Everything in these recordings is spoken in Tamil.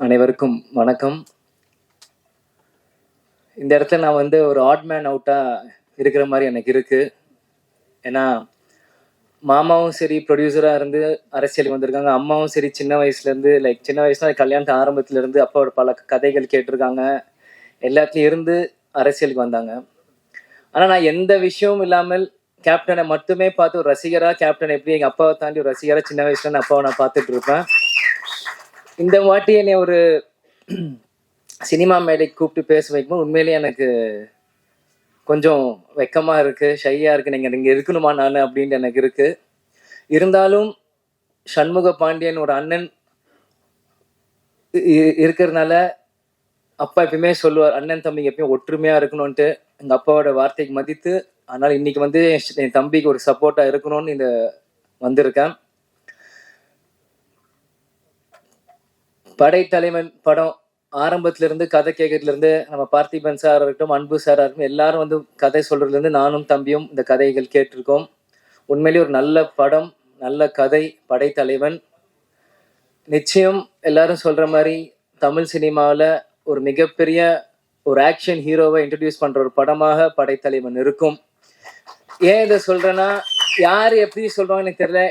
அனைவருக்கும் வணக்கம். இந்த இடத்துல நான் வந்து ஒரு ஆட் மேன் அவுட்டா இருக்கிற மாதிரி எனக்கு இருக்கு. ஏன்னா மாமாவும் சரி ப்ரொடியூசராக இருந்து அரசியலுக்கு வந்திருக்காங்க. அம்மாவும் சரி சின்ன வயசுலேருந்து சின்ன வயசுல கல்யாணத்து ஆரம்பத்துலேருந்து அப்பாவோட பல கதைகள் கேட்டிருக்காங்க. எல்லாத்துலேயும் இருந்து அரசியலுக்கு வந்தாங்க. ஆனால் நான் எந்த விஷயமும் இல்லாமல் கேப்டனை மட்டுமே பார்த்து ஒரு ரசிகராக கேப்டன் எப்படி எங்கள் அப்பாவை தாண்டி ஒரு ரசிகராக சின்ன வயசுல நான் அப்பாவை நான் பார்த்துட்டு இருப்பேன். இந்த வாட்டி என்னை ஒரு சினிமா மேடைக்கு கூப்பிட்டு பேச வைக்கும்போது உண்மையிலேயே எனக்கு கொஞ்சம் வெக்கமாக இருக்குது, ஷையாக இருக்குது. நீங்கள் இருக்கணுமா நான் அப்படின்ட்டு எனக்கு இருக்குது. இருந்தாலும் சண்முக பாண்டியன் ஒரு அண்ணன் இருக்கிறதுனால அப்பா எப்பயுமே சொல்லுவார், அண்ணன் தம்பிங்க எப்பயும் ஒற்றுமையாக இருக்கணும்ன்ட்டு. எங்கள் அப்பாவோட வார்த்தைக்கு மதித்து அதனால் இன்னைக்கு வந்து என் தம்பிக்கு ஒரு சப்போர்ட்டாக இருக்கணும்னு இந்த வந்திருக்கேன். படைத்தலைவன் படம் ஆரம்பத்திலிருந்து கதை கேட்கறதுலேருந்து நம்ம பார்த்திபன் சார் இருக்கட்டும், அன்பு சாராக இருக்கட்டும், எல்லாரும் வந்து கதை சொல்றதுலேருந்து நானும் தம்பியும் இந்த கதைகள் கேட்டிருக்கோம். உண்மையிலேயே ஒரு நல்ல படம், நல்ல கதை. படைத்தலைவன் நிச்சயம் எல்லாரும் சொல்ற மாதிரி தமிழ் சினிமாவில் ஒரு மிகப்பெரிய ஒரு ஆக்ஷன் ஹீரோவை இன்ட்ரடியூஸ் பண்ற ஒரு படமாக படைத்தலைவன் இருக்கும். ஏன் இதை சொல்றேன்னா, யார் எப்படி சொல்றாங்கன்னு எனக்கு தெரியல.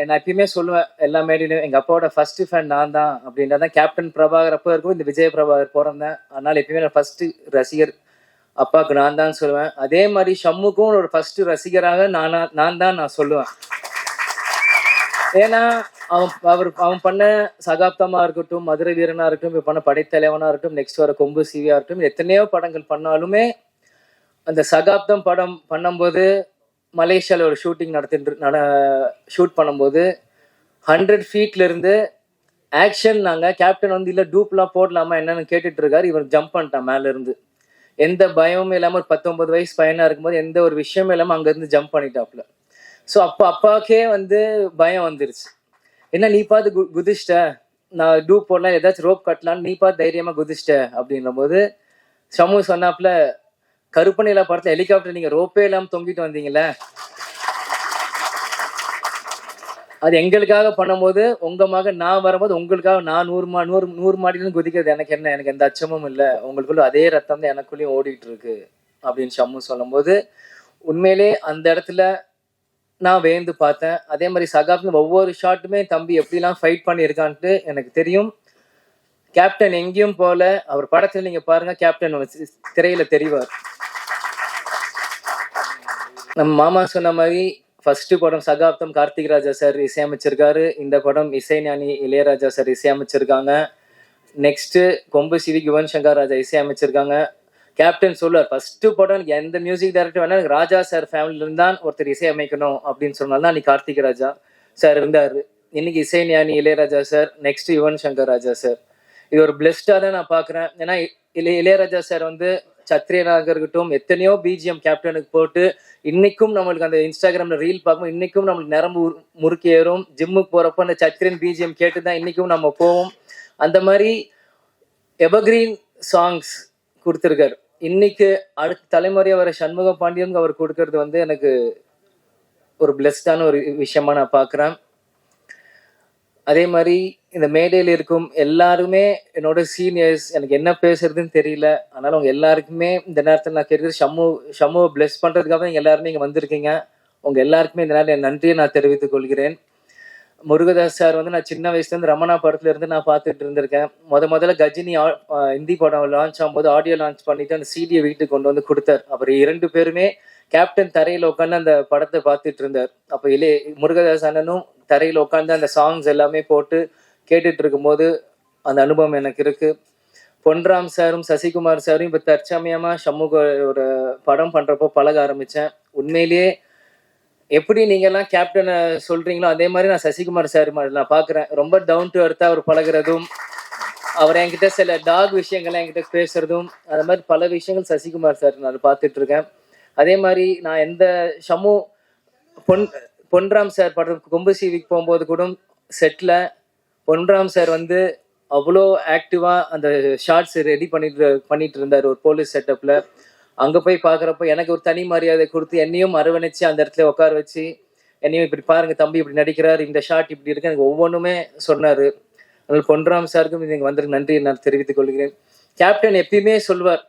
நான் எப்பயுமே சொல்லுவேன் எல்லா மேடையிலும், எங்க அப்பாவோட ஃபர்ஸ்ட் ஃபேன் நான் தான் அப்படின்றதான். கேப்டன் பிரபாகர் அப்போ இருக்கும், இந்த விஜய பிரபாகர் பிறந்தேன். அதனால எப்பயுமே நான் ஃபர்ஸ்ட் ரசிகர் அப்பாவுக்கு நான் தான் சொல்லுவேன். அதே மாதிரி ஷம்முக்கும் ஒரு ஃபர்ஸ்ட் ரசிகராக நான் தான் சொல்லுவேன். ஏன்னா அவன் பண்ண சகாப்தமா இருக்கட்டும், மதுரை வீரனா இருக்கட்டும், இப்போ பண்ண படைத்தலைவனா இருக்கட்டும், நெக்ஸ்ட் வர கொம்பு சிவியா இருக்கட்டும், எத்தனையோ படங்கள் பண்ணாலுமே அந்த சகாப்தம் படம் பண்ணும்போது மலேசியாவில் ஒரு ஷூட்டிங் ஷூட் பண்ணும்போது 100 feetல இருந்து ஆக்ஷன் நாங்கள் கேப்டன் வந்து இல்லை டூப்லாம் போடலாமா என்னன்னு கேட்டுட்டு இருக்காரு. இவர் ஜம்ப் பண்ணிட்டான் மேல இருந்து. எந்த பயமும் இல்லாமல் ஒரு 19 வயசு பையனா இருக்கும்போது எந்த ஒரு விஷயமும் இல்லாமல் அங்கேருந்து ஜம்ப் பண்ணிட்டாப்புல. ஸோ அப்பாவுக்கே வந்து பயம் வந்துருச்சு. என்ன நீ பார்த்து குதிச்சிட்ட, நான் டூப் போடலாம் ஏதாச்சும் ரோப் கட்டலான்னு நீ பார்த்து தைரியமாக குதிச்சிட்ட அப்படின்ற போது ஷமு சொன்னாப்புல, கருப்பணிலா படத்துல ஹெலிகாப்டர் நீங்க ரோப்பே இல்லாம தொங்கிட்டு வந்தீங்கல்ல, அது எங்களுக்காக பண்ணும்போது உங்க மகன் நான் வரும்போது உங்களுக்காக நான் 100 மாடியிலும் குதிக்கிறது எனக்கு என்ன, எனக்கு எந்த அச்சமும் இல்லை, உங்களுக்குள்ள அதே ரத்தம் தான் எனக்குள்ளேயும் ஓடிட்டு இருக்கு அப்படின்னு ஷம்மு சொல்லும்போது உண்மையிலே அந்த இடத்துல நான் வேந்து பார்த்தேன். அதே மாதிரி சகாப்தம் ஒவ்வொரு ஷாட்டுமே தம்பி எப்படிலாம் ஃபைட் பண்ணியிருக்கான்ட்டு எனக்கு தெரியும். கேப்டன் எங்கேயும் போல, அவர் படத்துல நீங்க பாருங்க, கேப்டன் திரையில தெரிவார். நம்ம மாமா சொன்ன மாதிரி ஃபர்ஸ்ட் படம் சகாப்தம் கார்த்திக் ராஜா சார் இசையமைச்சிருக்காரு. இந்த படம் இசைஞானி இளையராஜா சார் இசையமைச்சிருக்காங்க. நெக்ஸ்ட் கொம்பு சிவி யுவன் சங்கர் ராஜா இசையமைச்சிருக்காங்க. கேப்டன் சொல்லுவார், ஃபர்ஸ்ட் படம் எந்த மியூசிக் டைரக்டர் வேணா ராஜா சார் ஃபேமிலியில இருந்தான் ஒருத்தர் இசையமைக்கணும் அப்படின்னு சொன்னால்தான் அன்னைக்கு கார்த்திக் ராஜா சார் இருந்தாரு. இன்னைக்கு இசைஞானி Ilaiyaraaja sir, next Yuvan Shankar Raja sir. இது ஒரு பிளெஸ்டா தான் நான் பாக்குறேன். ஏன்னா இளையராஜா சார் வந்து சத்ரியனாக இருக்கட்டும், எத்தனையோ பிஜிஎம் கேப்டனுக்கு போட்டு இன்னைக்கும் நம்மளுக்கு அந்த இன்ஸ்டாகிராம்ல ரீல் பார்க்கும், இன்னைக்கும் நம்மளுக்கு நரம்பு முறுக்கி ஏறும். ஜிம்முக்கு போறப்ப அந்த சத்ரியன் பிஜிஎம் கேட்டுதான் இன்னைக்கும் நம்ம போவோம். அந்த மாதிரி எவர்கிரீன் சாங்ஸ் கொடுத்துருக்காரு. இன்னைக்கு அடுத்த தலைமுறையா வர சண்முக பாண்டியன் அவர் கொடுக்கறது வந்து எனக்கு ஒரு பிளெஸ்டான ஒரு விஷயமா நான் பாக்குறேன். அதே மாதிரி இந்த மேடையில் இருக்கும் எல்லாருமே என்னோட சீனியர்ஸ், எனக்கு என்ன பேசுறதுன்னு தெரியல. அதனால உங்க எல்லாருக்குமே இந்த நேரத்தில் நான் கேட்குறது, ஷம்முவை பிளெஸ் பண்றதுக்காக நீங்க எல்லாருமே இங்க வந்திருக்கீங்க. உங்க எல்லாருக்குமே இந்த நேரம் என் நன்றியை நான் தெரிவித்துக் கொள்கிறேன். முருகதாஸ் சார் வந்து நான் சின்ன வயசுல இருந்து ரமணா படத்துல இருந்து நான் பார்த்துட்டு இருந்திருக்கேன். முதல்ல கஜினி ஹிந்தி படம் லான்ச் ஆகும்போது ஆடியோ லான்ச் பண்ணிட்டு அந்த சிடியை வீட்டுக்கு கொண்டு வந்து கொடுத்தார். அவர் 2 பேருமே கேப்டன் தரையில உட்காந்து அந்த படத்தை பார்த்துட்டு இருந்தார். அப்போ முருகதாஸ் அண்ணனும் தரையில உட்காந்து அந்த சாங்ஸ் எல்லாமே போட்டு கேட்டுட்டு இருக்கும்போது அந்த அனுபவம் எனக்கு இருக்கு. பொன்ராம் சாரும் சசிகுமார் சாரும் இப்போ தற்சமயமா சமூக ஒரு படம் பண்றப்போ பழக ஆரம்பிச்சேன். உண்மையிலேயே எப்படி நீங்க எல்லாம் கேப்டனை சொல்றீங்களோ அதே மாதிரி நான் சசிகுமார் சார் நான் பாக்குறேன். ரொம்ப டவுன் டு அர்த்தா அவர் பழகிறதும், அவர் என்கிட்ட சில டாக் விஷயங்கள்லாம் என்கிட்ட பேசுறதும், அது மாதிரி பல விஷயங்கள் சசிகுமார் சார் நான் பார்த்துட்டு இருக்கேன். அதே மாதிரி நான் எந்த ஷமு பொன்ராம் சார் படம் கொம்பு சிவிக்கு போகும்போது கூட செட்டில் பொன்ராம் சார் வந்து அவ்வளோ ஆக்டிவாக அந்த ஷார்ட்ஸ் ரெடி பண்ணிட்டு இருந்தார் ஒரு போலீஸ் செட்டப்பில். அங்கே போய் பார்க்குறப்போ எனக்கு ஒரு தனி மரியாதை கொடுத்து என்னையும் அரவணைச்சு அந்த இடத்துல உட்கார வச்சு என்னையும் இப்படி பாருங்க தம்பி இப்படி நடிக்கிறார், இந்த ஷாட் இப்படி இருக்கு, எனக்கு ஒவ்வொன்றுமே சொன்னார். அதனால் பொன்ராம் சாருக்கும் இங்கே வந்திருக்கு நன்றி நான் தெரிவித்துக் கொள்கிறேன். கேப்டன் எப்பயுமே சொல்வார்,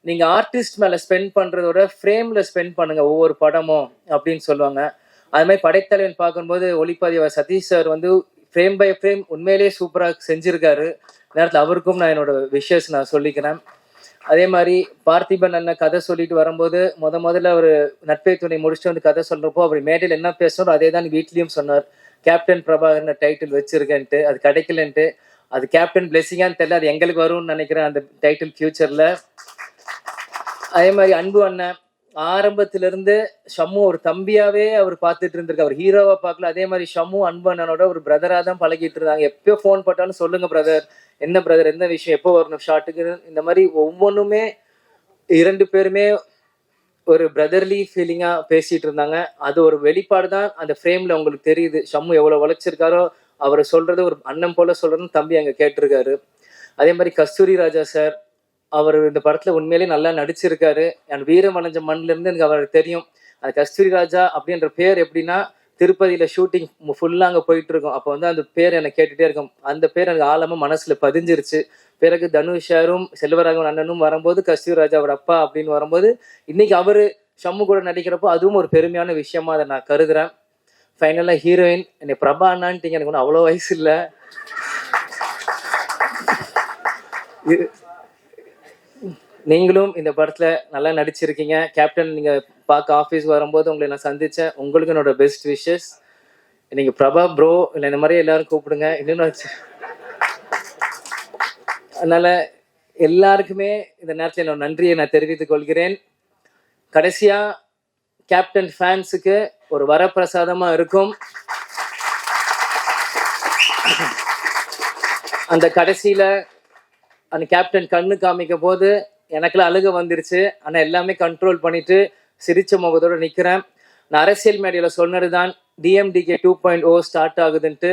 நீங்கள் ஆர்டிஸ்ட் மேலே ஸ்பெண்ட் பண்ணுறதோட ஃப்ரேமில் ஸ்பெண்ட் பண்ணுங்கள் ஒவ்வொரு படமும் அப்படின்னு சொல்லுவாங்க. அது மாதிரி படைத்தலைவன் பார்க்கும்போது ஒளிப்பதிவாளர் சதீஷ் சார் வந்து ஃப்ரேம் பை ஃப்ரேம் உண்மையிலேயே சூப்பராக செஞ்சுருக்காரு. நேரத்தில் அவருக்கும் நான் என்னோட விஷஸ் நான் சொல்லிக்கிறேன். அதே மாதிரி பார்த்திபன் அண்ணன் கதை சொல்லிட்டு வரும்போது முதல்ல அவர் நட்பை துணை முடிச்சுட்டு வந்து கதை சொல்கிறப்போ அவர் மேடையில் என்ன பேசணும் அதே தான் வீட்லேயும் சொன்னார். கேப்டன் பிரபாகர்னு டைட்டில் வச்சிருக்கேன்ட்டு, அது கிடைக்கலன்ட்டு. அது கேப்டன் பிளெஸிங்கான்னு தெரியல, அது எங்களுக்கு வரும்னு நினைக்கிறேன் அந்த டைட்டில் ஃபியூச்சரில். அதே மாதிரி அன்பு அண்ணன் ஆரம்பத்திலிருந்து ஷம்மு ஒரு தம்பியாவே அவர் பார்த்துட்டு இருந்திருக்கு, அவர் ஹீரோவா பார்க்கல. அதே மாதிரி ஷம்மு அன்பு அண்ணனோட ஒரு பிரதரா தான் பழகிட்டு இருந்தாங்க. எப்பயோ ஃபோன் போட்டாலும் சொல்லுங்க பிரதர், என்ன பிரதர், என்ன விஷயம், எப்போ வரணும் ஷார்ட்டுக்கு, இந்த மாதிரி ஒவ்வொன்றுமே 2 பேருமே ஒரு பிரதர்லி ஃபீலிங்கா பேசிட்டு இருந்தாங்க. அது ஒரு வெளிப்பாடு தான் அந்த ஃப்ரேம்ல உங்களுக்கு தெரியுது. ஷம்மு எவ்வளவு உழைச்சிருக்காரோ, அவரை சொல்றது ஒரு அண்ணன் போல சொல்றதுன்னு தம்பி அங்க கேட்டிருக்காரு. அதே மாதிரி கஸ்தூரி ராஜா சார், அவர் இந்த படத்துல உண்மையிலேயே நல்லா நடிச்சிருக்காரு. என் வீரமடைஞ்ச மண்ணில இருந்து எனக்கு அவருக்கு தெரியும். அந்த கஸ்தூரி ராஜா அப்படின்ற பேர் எப்படின்னா, திருப்பதியில ஷூட்டிங் ஃபுல்லா அங்க போயிட்டு இருக்கும். அப்போ வந்து அந்த பேர் எனக்கு கேட்டுட்டே இருக்கும். அந்த பேர் எனக்கு ஆழமா மனசுல பதிஞ்சிருச்சு. பிறகு தனுஷாரும் செல்வராகவன் அண்ணனும் வரும்போது கஸ்தூரி ராஜாவோட அப்பா அப்படின்னு வரும்போது இன்னைக்கு அவரு ஷம்மு கூட நடிக்கிறப்போ அதுவும் ஒரு பெருமையான விஷயமா அதை நான் கருதுறேன். ஃபைனலா ஹீரோயின் என்னை பிரபா அண்ணான்ட்டீங்க, எனக்கு ஒன்றும் அவ்வளோ வயசு இல்லை. நீங்களும் இந்த படத்துல நல்லா நடிச்சிருக்கீங்க. கேப்டன் நீங்க பார்க்க ஆஃபீஸ் வரும்போது உங்களை நான் சந்திச்சேன். உங்களுக்கு என்னோட பெஸ்ட் விஷஸ். நீங்க பிரபா ப்ரோ இல்லை இந்த மாதிரி எல்லாரும் கூப்பிடுங்க. இன்னொன்று அதனால எல்லாருக்குமே இந்த நேரத்தில் என்னோட நன்றியை நான் தெரிவித்துக் கொள்கிறேன். கடைசியா கேப்டன் ஃபேன்ஸுக்கு ஒரு வரப்பிரசாதமா இருக்கும். அந்த கடைசியில அந்த கேப்டன் கண்ணு காமிக்க போது எனக்குலாம் அழுக வந்துருச்சு. ஆனா எல்லாமே கண்ட்ரோல் பண்ணிட்டு சிரிச்ச முகத்தோட நிக்கிறேன். நான் அரசியல் மேடையில சொன்னதுதான் டிஎம்டிகே 2.0 ஸ்டார்ட் ஆகுதுன்ட்டு.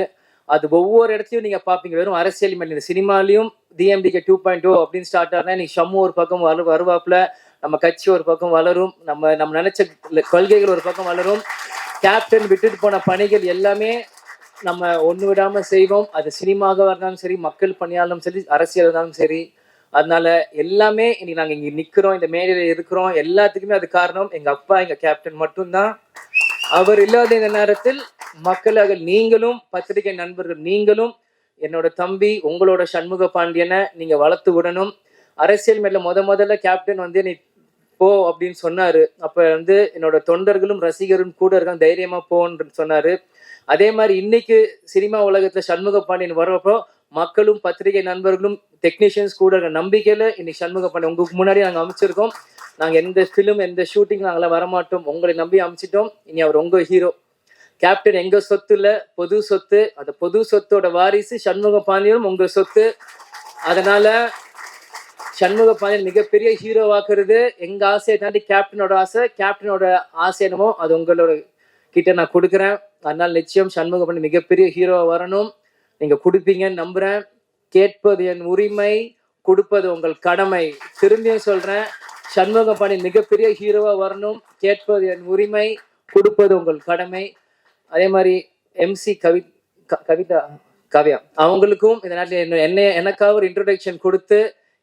அது ஒவ்வொரு இடத்துலையும் நீங்க பாப்பீங்க. வெறும் அரசியல் மேடையில் சினிமாலையும் டிஎம்டிகே 2.0 அப்படின்னு ஸ்டார்ட் ஆகுனா இன்னைக்கு ஷம்மு ஒரு பக்கம் வருவாப்புல, நம்ம கட்சி ஒரு பக்கம் வளரும், நம்ம நினைச்ச கொள்கைகள் ஒரு பக்கம் வளரும். கேப்டன் விட்டுட்டு போன பணிகள் எல்லாமே நம்ம ஒண்ணு விடாம செய்வோம். அது சினிமாவாக இருந்தாலும் சரி, மக்கள் பணியாலும் சரி, அரசியல் இருந்தாலும் சரி. அதனால எல்லாமே இன்னைக்கு நாங்க இங்க நிக்கிறோம், இந்த மேடையில இருக்கிறோம், எல்லாத்துக்குமே அது காரணம் எங்க அப்பா, எங்க கேப்டன் மட்டும்தான். அவர் இல்லாத இந்த நேரத்தில் மக்களாக நீங்களும், பத்திரிகை நண்பர்கள் நீங்களும், என்னோட தம்பி உங்களோட சண்முக பாண்டியனை நீங்க வளர்த்து விடணும். அரசியல் மேல முதல்ல கேப்டன் வந்து நீ போ அப்படின்னு சொன்னாரு. அப்ப வந்து என்னோட தொண்டர்களும் ரசிகரும் கூட இருக்காங்க, தைரியமா போன்னு சொன்னாரு. அதே மாதிரி இன்னைக்கு சினிமா உலகத்துல சண்முக பாண்டியன் வர்றப்போ மக்களும் பத்திரிகை நண்பர்களும் டெக்னீஷியன்ஸ் கூட இருக்க நம்பிக்கையில இன்னைக்கு சண்முக பாண்டியன் உங்களுக்கு முன்னாடி நாங்க அமைச்சிருக்கோம். நாங்க எந்த ஃபிலிம் எந்த ஷூட்டிங் நாங்களாம் வரமாட்டோம், உங்களை நம்பி அமைச்சிட்டோம். இனி அவர் உங்க ஹீரோ. கேப்டன் எங்க சொத்து இல்ல, பொது சொத்து. அந்த பொது சொத்தோட வாரிசு சண்முக பாண்டியனும் உங்க சொத்து. அதனால சண்முக பாண்டியன் மிகப்பெரிய ஹீரோவாக்குறது எங்க ஆசையை தாண்டி கேப்டனோட ஆசை. கேப்டனோட ஆசை என்னமோ அது உங்களோட கிட்ட நான் கொடுக்குறேன். அதனால நிச்சயம் சண்முக பாண்டியன் மிகப்பெரிய ஹீரோவா வரணும். நீங்க கொடுப்பீங்கன்னு நம்புறேன். கேட்பது என் உரிமை, கொடுப்பது உங்கள் கடமை. திரும்பியும் சொல்றேன், சண்முக பாண்டியன் மிகப்பெரிய ஹீரோவா வரணும். கேட்பது என் உரிமை, கொடுப்பது உங்கள் கடமை. அதே மாதிரி MC கவிதா காவ்யா அவங்களுக்கும் இந்த நேரத்தில் எனக்காக ஒரு இன்ட்ரோடக்ஷன் கொடுத்து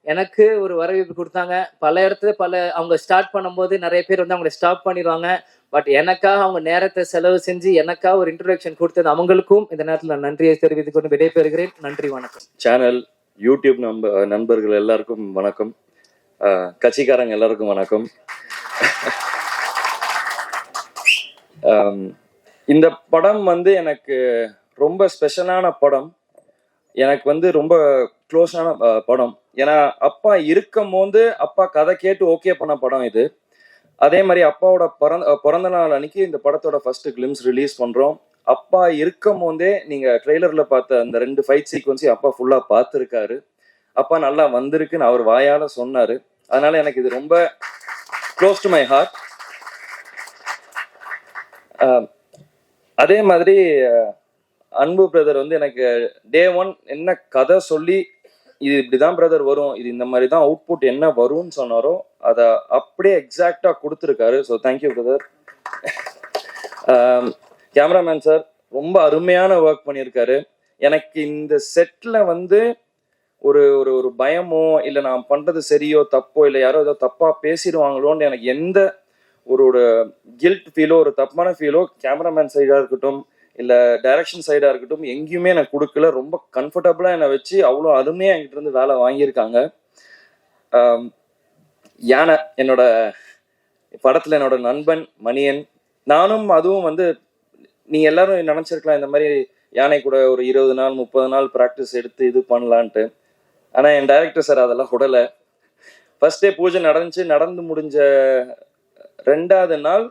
எனக்கு ஒரு வரவேற்பு கொடுத்தாங்க. பல இடத்துல அவங்க ஸ்டார்ட் பண்ணும்போது நிறைய பேர் வந்து அவங்களை ஸ்டாப் பண்ணிடுவாங்க. பட் எனக்காக அவங்க நேரத்தை செலவு செஞ்சு எனக்காக ஒரு இன்ட்ரோடக்ஷன் கொடுத்தது அவங்களுக்கும் இந்த நேரத்தில் நான் நன்றியை தெரிவித்துக் கொண்டு விடைபெறுகிறேன். நன்றி, வணக்கம். சேனல் யூடியூப் நண்பர்கள் எல்லாருக்கும் வணக்கம். கட்சிக்காரங்க எல்லாருக்கும் வணக்கம். இந்த படம் வந்து எனக்கு ரொம்ப ஸ்பெஷலான படம். எனக்கு வந்து ரொம்ப க்ளோஸான படம். ஏன்னா அப்பா இருக்கும் போது அப்பா கதை கேட்டு ஓகே பண்ண படம் இது. அதே மாதிரி அப்பாவோட பிறந்த நாள் அன்னைக்கு இந்த படத்தோட ஃபர்ஸ்ட் கிளிம்ஸ் ரிலீஸ் பண்றோம். அப்பா இருக்கும் போதே நீங்க ட்ரெய்லர்ல பார்த்த அந்த 2 ஃபைட் சீக்வன்ஸையும் அப்பா ஃபுல்லா பார்த்துருக்காரு. அப்பா நல்லா வந்திருக்குன்னு அவர் வாயால சொன்னாரு. அதனால எனக்கு இது ரொம்ப க்ளோஸ் டு மை ஹார்ட். அதே மாதிரி அன்பு பிரதர் வந்து எனக்கு டே 1 என்ன கதை சொல்லி இது இப்படிதான் பிரதர் வரும், இது இந்த மாதிரி தான் அவுட்புட் என்ன வரும்னு சொன்னாரோ அதை அப்படியே எக்ஸாக்டா கொடுத்துருக்காரு. So thank you brother. Cameraman sir ரொம்ப அருமையான ஒர்க் பண்ணியிருக்காரு. எனக்கு இந்த செட்ல வந்து ஒரு ஒரு ஒரு பயமோ இல்லை நான் பண்றது சரியோ தப்போ இல்லை யாரோ ஏதோ தப்பா பேசிடுவாங்களோன்னு எனக்கு எந்த ஒரு கில்ட் ஃபீலோ ஒரு தப்பான ஃபீலோ கேமராமேன் சைடா இருக்கட்டும் இல்லை டைரக்ஷன் சைடா இருக்கட்டும் எங்கேயுமே எனக்கு கொடுக்கல. ரொம்ப கம்ஃபர்டபுளா என்னை வச்சு அவ்வளோ அருமையா என்கிட்ட இருந்து வேலை வாங்கியிருக்காங்க. யானை என்னோட படத்துல என்னோட நண்பன் மணியன். நானும் அதுவும் வந்து நீங்க எல்லாரும் நினைச்சிருக்கலாம் இந்த மாதிரி யானை கூட ஒரு 20 நாள் 30 நாள் ப்ராக்டிஸ் எடுத்து இது பண்ணலான்ட்டு. ஆனா என் டைரக்டர் சார் அதெல்லாம் விடல. ஃபர்ஸ்ட் டே பூஜை நடந்து முடிஞ்ச 2வது நாள்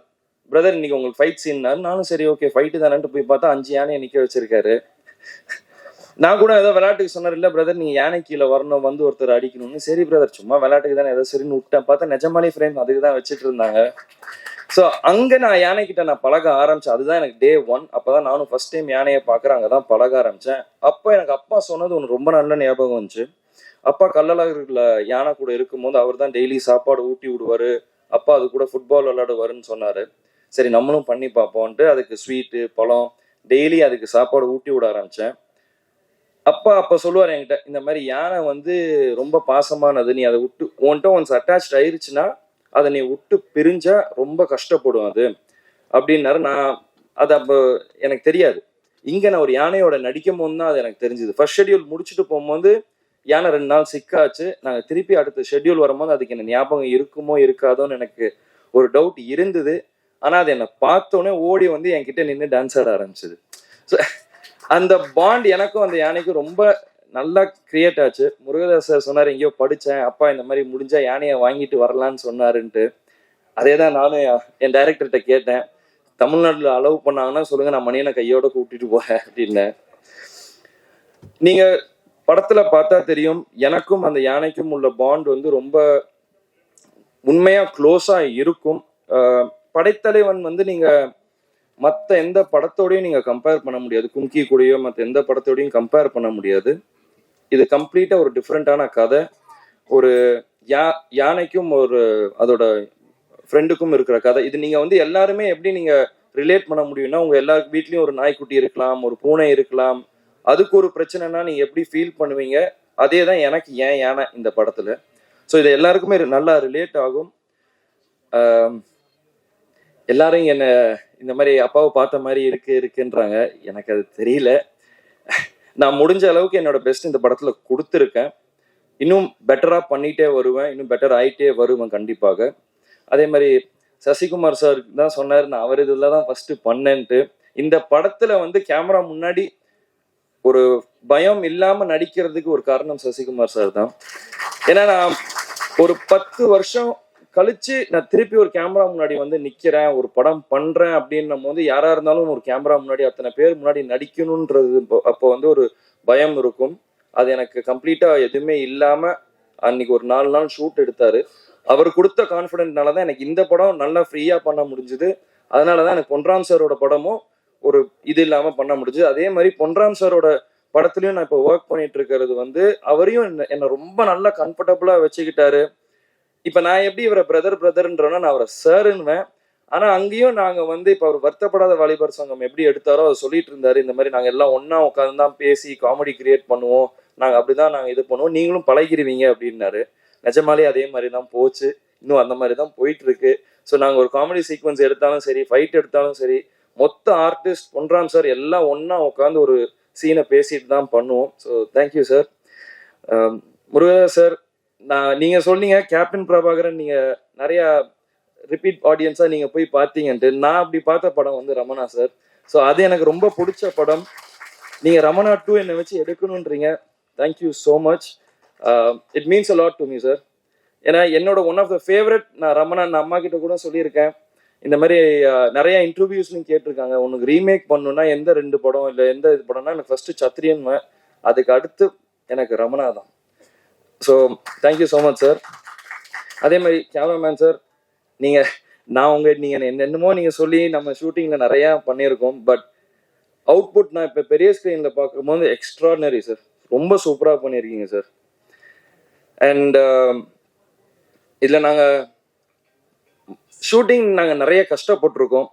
பிரதர் இன்னைக்கு உங்களுக்கு ஃபைட் சீன்னாரு. நானும் சரி ஓகே ஃபைட்டு தானேன்ட்டு போய் பார்த்தா 5 யானையை நிக்க வச்சிருக்காரு. நான் கூட ஏதோ விளையாட்டுக்கு சொன்னார், இல்லை பிரதர் நீங்க யானை கீழே வரணும் வந்து ஒருத்தர் அடிக்கணும்னு. சரி பிரதர் சும்மா விளையாட்டுக்கு தானே ஏதோ சரின்னு விட்டேன். பார்த்தா நிஜமாலே ஃப்ரேம் அதுக்கு தான் வச்சுட்டு இருந்தாங்க. ஸோ அங்கே நான் யானைக்கிட்ட நான் பழக ஆரம்பிச்சேன். அதுதான் எனக்கு டே 1. அப்போதான் நானும் ஃபர்ஸ்ட் டைம் யானையை பார்க்குறேன். அங்கே தான் பழக ஆரம்பித்தேன். அப்போ எனக்கு அப்பா சொன்னது ஒன்று ரொம்ப நல்ல ஞாபகம் வந்துச்சு. அப்பா கள்ளழகர்ல யானை கூட இருக்கும்போது அவர் தான் டெய்லி சாப்பாடு ஊட்டி விடுவார். அப்பா அது கூட ஃபுட்பால் விளையாடுவாருன்னு சொன்னார். சரி நம்மளும் பண்ணி பார்ப்போன்ட்டு அதுக்கு ஸ்வீட்டு பழம் டெய்லி அதுக்கு சாப்பாடு ஊட்டி விட ஆரம்பித்தேன். அப்போ சொல்லுவார் என்கிட்ட, இந்த மாதிரி யானை வந்து ரொம்ப பாசமானது, நீ அதை விட்டு உன்கிட்ட ஒன்ஸ் அட்டாச் ஆயிருச்சுன்னா அதை நீ விட்டு பிரிஞ்சா ரொம்ப கஷ்டப்படும் அது அப்படின்னாரு. நான் அது அப்போ எனக்கு தெரியாது. இங்கே நான் ஒரு யானையோட நடிக்கும் போது தான் அது எனக்கு தெரிஞ்சுது. ஃபர்ஸ்ட் ஷெட்யூல் முடிச்சுட்டு போகும்போது யானை 2 நாள் சிக்காச்சு. நாங்கள் திருப்பி அடுத்த ஷெட்யூல் வரும்போது அதுக்கு என்ன ஞாபகம் இருக்குமோ இருக்காதோன்னு எனக்கு ஒரு டவுட் இருந்தது. ஆனால் அது என்னை பார்த்தோன்னே ஓடி வந்து என்கிட்ட நின்று டான்ஸ் ஆட ஆரம்பிச்சது. ஸோ அந்த பாண்ட் எனக்கும் அந்த யானைக்கும் ரொம்ப நல்லா கிரியேட் ஆச்சு. முருகதாஸ் சார் சொன்னார், எங்கேயோ படித்தேன், அப்பா இந்த மாதிரி முடிஞ்சா யானையை வாங்கிட்டு வரலான்னு சொன்னாருன்ட்டு. அதே தான் நானும் என் டைரக்டர்கிட்ட கேட்டேன், தமிழ்நாட்டில் அலோவ் பண்ணாங்கன்னா சொல்லுங்க, நான் மணியனை கையோட கூட்டிட்டு போறேன் அப்படின்னேன். நீங்க படத்துல பார்த்தா தெரியும், எனக்கும் அந்த யானைக்கும் உள்ள பாண்ட் வந்து ரொம்ப உண்மையா க்ளோஸா இருக்கும். படைத்தலைவன் வந்து நீங்க மற்ற எந்த படத்தோடையும் நீங்க கம்பேர் பண்ண முடியாது. கும்கி கூடயோ மற்ற எந்த படத்தோடையும் கம்பேர் பண்ண முடியாது. இது கம்ப்ளீட்டா ஒரு டிஃப்ரெண்டான கதை. ஒரு யானைக்கும் ஒரு அதோட ஃப்ரெண்டுக்கும் இருக்கிற கதை. இது நீங்க வந்து எல்லாருமே எப்படி நீங்க ரிலேட் பண்ண முடியும்னா, உங்க எல்லா வீட்லயும் ஒரு நாய்க்குட்டி இருக்கலாம், ஒரு பூனை இருக்கலாம். அதுக்கு ஒரு பிரச்சனைனா நீங்க எப்படி ஃபீல் பண்ணுவீங்க, அதே தான் எனக்கு ஏன் யானை இந்த படத்துல. ஸோ இது எல்லாருக்குமே நல்லா ரிலேட் ஆகும். எல்லாரும் என்ன இந்த மாதிரி அப்பாவை பார்த்த மாதிரி இருக்குன்றாங்க. எனக்கு அது தெரியல. நான் முடிஞ்ச அளவுக்கு என்னோட பெஸ்ட் இந்த படத்துல கொடுத்துருக்கேன். இன்னும் பெட்டரா பண்ணிட்டே வருவேன், இன்னும் பெட்டர் ஆயிட்டே வருவேன் கண்டிப்பாக. அதே மாதிரி சசிகுமார் சார் தான் சொன்னார், நான் அவர் இதில் தான் ஃபர்ஸ்ட் பண்ணேன்ட்டு. இந்த படத்துல வந்து கேமரா முன்னாடி ஒரு பயம் இல்லாம நடிக்கிறதுக்கு ஒரு காரணம் சசிகுமார் சார் தான். ஏன்னா நான் ஒரு 10 வருஷம் கழிச்சு நான் திருப்பி ஒரு கேமரா முன்னாடி வந்து நிக்கிறேன், ஒரு படம் பண்றேன் அப்படின்னும் போது யாரா இருந்தாலும் ஒரு கேமரா முன்னாடி அத்தனை பேர் முன்னாடி நடிக்கணும்ன்றது அப்போ வந்து ஒரு பயம் இருக்கும். அது எனக்கு கம்ப்ளீட்டா எதுவுமே இல்லாம அன்னைக்கு ஒரு 4 நாள் ஷூட் எடுத்தாரு. அவர் கொடுத்த கான்ஃபிடென்ட்னால தான் எனக்கு இந்த படம் நல்லா ஃப்ரீயா பண்ண முடிஞ்சுது. அதனாலதான் எனக்கு பொன்ராம் சாரோட படமும் ஒரு இது இல்லாம பண்ண முடிஞ்சுது. அதே மாதிரி பொன்ராம் சாரோட படத்துலயும் நான் இப்போ ஒர்க் பண்ணிட்டு இருக்கிறது வந்து அவரையும் என்ன ரொம்ப நல்லா கம்ஃபர்டபுளா வச்சுக்கிட்டாரு. இப்ப நான் எப்படி இவரை பிரதர்ன்றோன்னா நான் அவரை சாருன்னுவேன். ஆனா அங்கேயும் நாங்க வந்து இப்ப அவர் வருத்தப்படாத வாலிபர் சங்கம் எப்படி எடுத்தாரோ அதை சொல்லிட்டு இருந்தாரு, இந்த மாதிரி நாங்க எல்லாம் ஒன்னா உட்காந்து தான் பேசி காமெடி கிரியேட் பண்ணுவோம், நாங்க அப்படிதான் நாங்க இது பண்ணுவோம், நீங்களும் பழகிருவீங்க அப்படின்னாரு. நிஜமாலே அதே மாதிரி தான் போச்சு. இன்னும் அந்த மாதிரி தான் போயிட்டு இருக்கு. ஸோ நாங்க ஒரு காமெடி சீக்வன்ஸ் எடுத்தாலும் சரி, ஃபைட் எடுத்தாலும் சரி, மொத்த ஆர்டிஸ்ட் பொன்ராம் சார் எல்லாம் ஒன்னா உட்காந்து ஒரு சீனை பேசிட்டு தான் பண்ணுவோம். So thank you sir. Murugadoss sir, நீங்க சொன்னீங்க கேப்டன் பிரபாகரன் நீங்க நிறைய ரிப்பீட் ஆடியன்ஸா நீங்க போய் பார்த்தீங்கன்ட்டு. நான் அப்படி பார்த்த படம் வந்து ரமணா சார். ஸோ அது எனக்கு ரொம்ப பிடிச்ச படம். நீங்க ரமணா 2 என்னை வச்சு எடுக்கணுன்றீங்க. Thank you so much. It means a lot to me sir. ஏன்னா என்னோட ஒன் ஆஃப் த ஃபேவரட். நான் ரமணா அம்மா கிட்ட கூட சொல்லியிருக்கேன், இந்த மாதிரி நிறைய இன்டர்வியூஸ்லையும் கேட்டிருக்காங்க, உனக்கு ரீமேக் பண்ணணும்னா எந்த 2 படம் இல்லை எந்த இது படம்னா எனக்கு ஃபர்ஸ்ட் சத்ரியன், அதுக்கு அடுத்து எனக்கு ரமணா தான். So thank you so much sir. அதே மாதிரி கேமராமேன் சார், நீங்கள் என்னென்னமோ நீங்கள் சொல்லி நம்ம ஷூட்டிங்கில் நிறையா பண்ணியிருக்கோம். பட் அவுட்புட் நான் இப்போ பெரிய ஸ்க்ரீனில் பார்க்கும்போது எக்ஸ்ட்ராடினரி சார். ரொம்ப சூப்பராக பண்ணியிருக்கீங்க சார். அண்ட் இதில் நாங்கள் ஷூட்டிங் நாங்கள் நிறைய கஷ்டப்பட்டிருக்கோம்.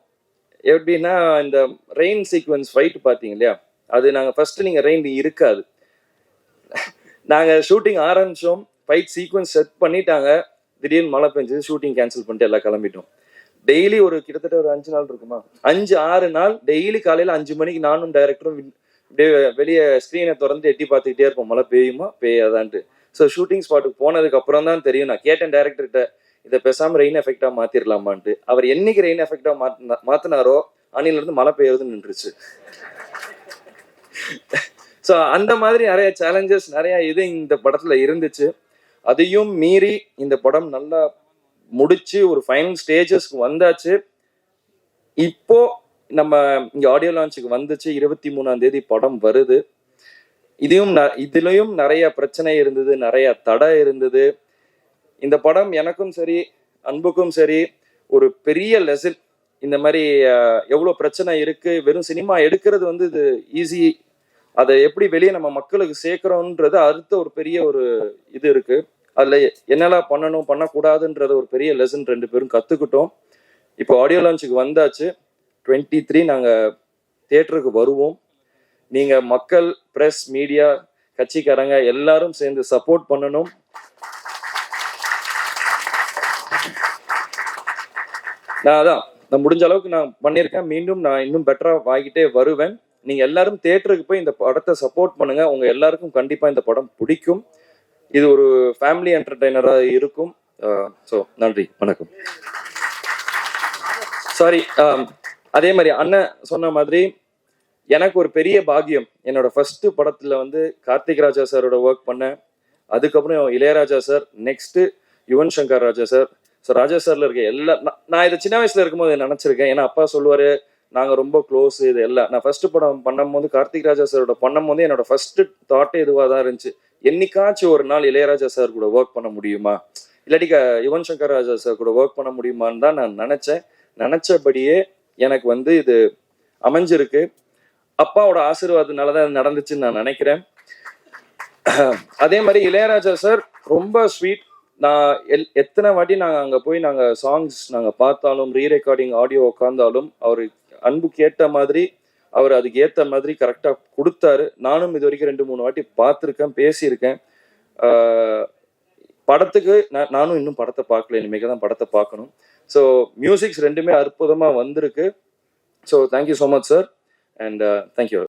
எப்படின்னா இந்த ரெயின் சீக்வன்ஸ் ஃபைட் பார்த்தீங்க இல்லையா, அது நாங்கள் ஃபர்ஸ்ட் நீங்கள் ரெயின் இருக்காது. நாங்கள் ஷூட்டிங் ஆரம்பித்தோம், ஃபைட் சீக்வன்ஸ் செட் பண்ணிட்டாங்க, திடீர்னு மழை பெஞ்சது, ஷூட்டிங் கேன்சல் பண்ணிட்டு எல்லாம் கிளம்பிட்டோம். டெய்லி ஒரு கிட்டத்தட்ட ஒரு 5 நாள் இருக்குமா, 5-6 நாள் டெய்லி காலையில் 5 மணிக்கு நானும் டைரக்டரும் வெளியே ஸ்க்ரீனை திறந்து எட்டி பார்த்துக்கிட்டே இருப்போம், மழை பெய்யுமா பெய்யாதான்ட்டு. ஸோ ஷூட்டிங் ஸ்பாட்டுக்கு போனதுக்கு அப்புறம் தான் தெரியும். நான் கேட்டேன் டேரக்டர்கிட்ட, இதை பேசாமல் ரெயின் எஃபெக்டாக மாற்றிடலாமான்ட்டு. அவர் என்னைக்கு ரெயின் எஃபெக்டாக மாற்றினாரோ அன்னிலிருந்து மழை பெய்யறது நின்றுச்சு. ஸோ அந்த மாதிரி நிறைய சேலஞ்சஸ், நிறைய இது இந்த படத்துல இருந்துச்சு. அதையும் மீறி இந்த படம் நல்லா முடிச்சு ஒரு ஃபைனல் ஸ்டேஜஸ்க்கு வந்தாச்சு. இப்போ நம்ம இங்க ஆடியோ லான்ச்சுக்கு வந்துச்சு, 23ஆம் தேதி படம் வருது. இதுலயும் நிறைய பிரச்சனை இருந்தது, நிறைய தடை இருந்தது. இந்த படம் எனக்கும் சரி அன்புக்கும் சரி ஒரு பெரிய லெசன். இந்த மாதிரி எவ்வளோ பிரச்சனை இருக்கு, வெறும் சினிமா எடுக்கிறது வந்து இது ஈஸி, அதை எப்படி வெளியே நம்ம மக்களுக்கு சேர்க்கிறோன்றது அடுத்த ஒரு பெரிய ஒரு இது இருக்கு. அதுல என்னெல்லாம் பண்ணணும் பண்ணக்கூடாதுன்றத ஒரு பெரிய லெசன் 2 பேரும் கத்துக்கிட்டோம். இப்போ ஆடியோ லான்ச்சுக்கு வந்தாச்சு. 23 நாங்க தியேட்டருக்கு வருவோம். நீங்க மக்கள், பிரஸ், மீடியா, கட்சிக்காரங்க எல்லாரும் சேர்ந்து சப்போர்ட் பண்ணணும். நான் முடிஞ்ச அளவுக்கு நான் பண்ணியிருக்கேன். மீண்டும் நான் இன்னும் பெட்டரா வாங்கிட்டே வருவேன். நீங்க எல்லாரும் தியேட்டருக்கு போய் இந்த படத்தை சப்போர்ட் பண்ணுங்க. உங்க எல்லாருக்கும் கண்டிப்பா இந்த படம் பிடிக்கும். இது ஒரு ஃபேமிலி என்டர்டைனரா இருக்கும். ஸோ நன்றி, வணக்கம். சாரி, அதே மாதிரி அண்ணன் சொன்ன மாதிரி எனக்கு ஒரு பெரிய பாக்கியம். என்னோட ஃபர்ஸ்ட் படத்துல வந்து கார்த்திக் ராஜா சாரோட ஒர்க் பண்ணேன். அதுக்கப்புறம் Ilaiyaraaja sir, next Yuvan Shankar Raja sir. So ராஜா சார்ல இருக்க எல்லா நான் இதை சின்ன வயசுல இருக்கும்போது நினைச்சிருக்கேன். ஏன்னா அப்பா சொல்லுவாரு நாங்க ரொம்ப க்ளோஸ். இது எல்லாம் நான் ஃபர்ஸ்ட் படம் பண்ணும்போது கார்த்திக் ராஜா சாரோட பண்ணும்போது என்னோட ஃபர்ஸ்ட் தாட்டே இதுவாக தான் இருந்துச்சு. என்னைக்காச்சும் ஒரு நாள் இளையராஜா சார் கூட ஒர்க் பண்ண முடியுமா, இல்லாட்டி யுவன் சங்கர் ராஜா சார் கூட ஒர்க் பண்ண முடியுமான்னு தான் நான் நினைச்சேன். நினைச்சபடியே எனக்கு வந்து இது அமைஞ்சிருக்கு. அப்பாவோட ஆசீர்வாதத்தினாலதான் நடந்துச்சுன்னு நான் நினைக்கிறேன். அதே மாதிரி இளையராஜா சார் ரொம்ப ஸ்வீட். நான் எத்தனை வாட்டி நாங்கள் அங்கே போய் நாங்கள் சாங்ஸ் நாங்கள் பார்த்தாலும், ரீ ரெக்கார்டிங் ஆடியோ உட்காந்தாலும் அவர் அன்புக்கு ஏற்ற மாதிரி, அவர் அதுக்கு ஏற்ற மாதிரி கரெக்டாக கொடுத்தாரு. நானும் இது வரைக்கும் 2-3 வாட்டி பார்த்துருக்கேன், பேசியிருக்கேன். படத்துக்கு நானும் இன்னும் படத்தை பார்க்கல, இனிமேல் தான் படத்தை பார்க்கணும். ஸோ மியூசிக்ஸ் 2மே அற்புதமாக வந்திருக்கு. So thank you so much sir, and thank you.